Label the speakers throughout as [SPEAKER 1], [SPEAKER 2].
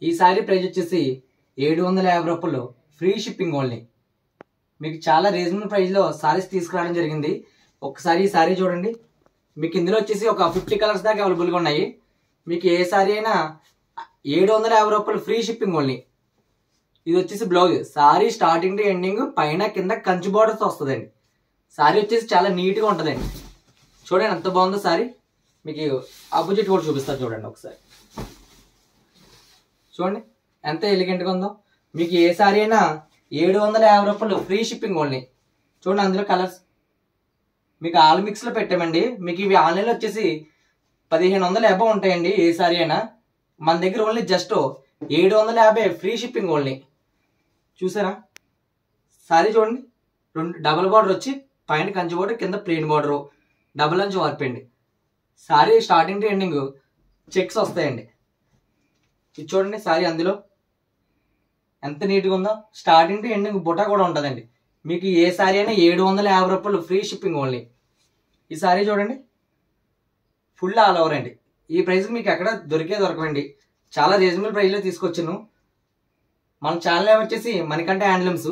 [SPEAKER 1] ఈ sorry price వచ్చేసి 750 రూపాయలు, ఫ్రీ షిప్పింగ్ ఓన్లీ. మీకు చాలా రీజనబుల్ ప్రైస్లో సారీస్ తీసుకురావడం జరిగింది. ఒకసారి ఈ సారీ చూడండి. మీకు ఇందులో వచ్చేసి ఒక 50 కలర్స్ దాకా అవైలబుల్గా ఉన్నాయి. మీకు ఏ సారీ అయినా 750 రూపాయలు, ఫ్రీ షిప్పింగ్ ఓన్లీ. ఇది వచ్చేసి blouse. Sorry starting to ending పైన కింద కంచి బార్డర్స్ వస్తుందండి. సారీ వచ్చేసి చాలా నీట్గా ఉంటుందండి. చూడండి ఎంత బాగుందో సారీ. మీకు ఆపోజిట్ కూడా చూపిస్తారు చూడండి ఒకసారి. చూడండి ఎంత ఎలిగెంట్గా ఉందో. మీకు ఏ సారీ అయినా 750 రూపాయలు, ఫ్రీ షిప్పింగ్ ఓన్లీ. చూడండి అందులో కలర్స్ మీకు ఆల్ మిక్స్లో పెట్టామండి. మీకు ఇవి ఆన్లైన్లో వచ్చేసి 1500 అబవ్ ఉంటాయండి ఏ సారీ అయినా. మన దగ్గర only just 750, free shipping only. చూసారా సారీ చూడండి. డబుల్ బార్డర్ వచ్చి పైన కంచి బార్డర్, కింద ప్లెయిన్ బార్డరు, డబుల్ అంచు వర్క్ అండి. Sorry starting to ending checks వస్తాయండి. ఇది చూడండి సారీ అందులో ఎంత నీట్గా ఉందో. స్టార్టింగ్ టు ఎండింగ్ బుట్ట కూడా ఉంటుందండి. మీకు ఏ సారీ అయినా 750 రూపాయలు, ఫ్రీ షిప్పింగ్ ఓన్లీ. ఈ సారీ చూడండి ఫుల్ ఆల్ ఓవర్ అండి. ఈ ప్రైస్కి మీకు ఎక్కడ దొరకవండి. చాలా రీజనబుల్ ప్రైస్లో తీసుకొచ్చాను. మన ఛానల్ వచ్చేసి మణికంఠ హ్యాండ్లూమ్స్.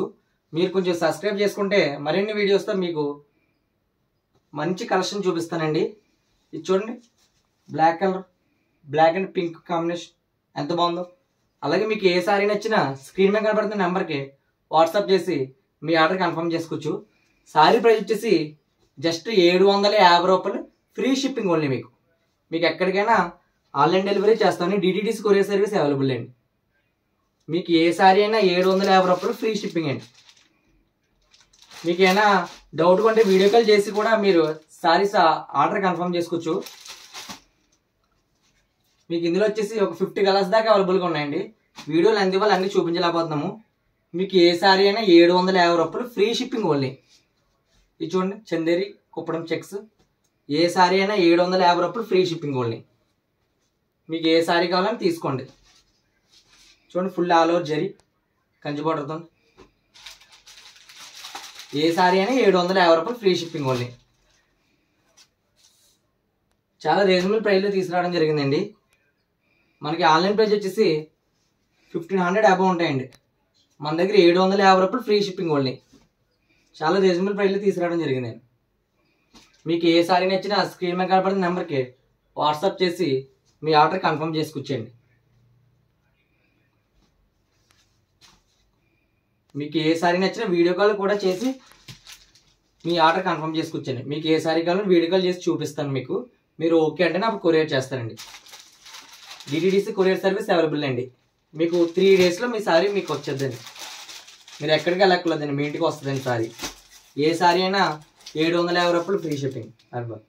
[SPEAKER 1] మీరు కొంచెం సబ్స్క్రైబ్ చేసుకుంటే మరిన్ని వీడియోస్తో మీకు మంచి కలెక్షన్ చూపిస్తానండి. ఇది చూడండి black colour, black and pink combination ఎంత బాగుందో. అలాగే మీకు ఏ సారీ నచ్చినా స్క్రీన్ మీద కనబడుతున్న నెంబర్కి వాట్సాప్ చేసి మీ ఆర్డర్ కన్ఫర్మ్ చేసుకోవచ్చు. సారీ ప్రైస్ వచ్చేసి జస్ట్ 750 రూపాయలు, ఫ్రీ షిప్పింగ్ ఓన్లీ. మీకు ఎక్కడికైనా ఆన్లైన్ డెలివరీ చేస్తాను. డిటిడిసి కొరియర్ సర్వీస్ అవైలబుల్ అండి. మీకు ఏ సారీ అయినా 750 రూపాయలు, ఫ్రీ షిప్పింగ్ అండి. మీకు ఏమైనా డౌట్ ఉంటే వీడియో కాల్ చేసి కూడా మీరు సారీస్ ఆర్డర్ కన్ఫర్మ్ చేసుకోవచ్చు. మీకు ఇందులో వచ్చేసి ఒక 50 కలర్స్ దాకా అవైలబుల్గా ఉన్నాయండి. వీడియోలు ఎంత ఇవ్వాలి అన్నీ చూపించలేకపోతున్నాము. మీకు ఏ సారీ అయినా 750 రూపాయలు, ఫ్రీ షిప్పింగ్ ఓన్లీ. ఇది చూడండి చందేరి కుప్పడం చెక్స్. ఏ సారీ అయినా 750 రూపాయలు, ఫ్రీ షిప్పింగ్ ఓన్లీ. మీకు ఏ సారీ కావాలని తీసుకోండి. చూడండి full all over zari Kanchi బార్డర్తో. ఏ సారీ అయినా 750 రూపాయలు, ఫ్రీ షిప్పింగ్ ఓన్లీ. చాలా రీజనబుల్ ప్రైస్లో తీసుకురావడం జరిగిందండి. మనకి ఆన్లైన్ ప్రైస్ వచ్చేసి 1500 అబవ్ ఉంటాయండి. మన దగ్గర 750 రూపాయలు, ఫ్రీ షిప్పింగ్ ఓన్లీ. చాలా రీజనబుల్ ప్రైస్లో తీసుకురావడం జరిగిందండి. మీకు ఏ సారీ నచ్చినా స్క్రీన్ మీద కనపడిన నెంబర్కి వాట్సాప్ చేసి మీ ఆర్డర్ కన్ఫర్మ్ చేసుకొచ్చేయండి. మీకు ఏ సారీ నచ్చినా వీడియో కాల్ కూడా చేసి మీ ఆర్డర్ కన్ఫర్మ్ చేసుకొచ్చండి. మీకు ఏ సారీ కావాలో వీడియో కాల్ చేసి చూపిస్తాను. మీరు ఓకే అంటే నాకు కొరియర్ చేస్తానండి. డిటిడిసి కొరియర్ సర్వీస్ అవైలబుల్ అండి. మీకు 3 డేస్లో మీ సారీ మీకు వచ్చేద్దండి. మీరు ఎక్కడికి వెళ్ళక్కర్లేదండి, మీ ఇంటికి వస్తుందండి సారీ. ఏ సారీ అయినా 750 రూపాయలు, ఫ్రీ షిప్పింగ్. అర్బన్.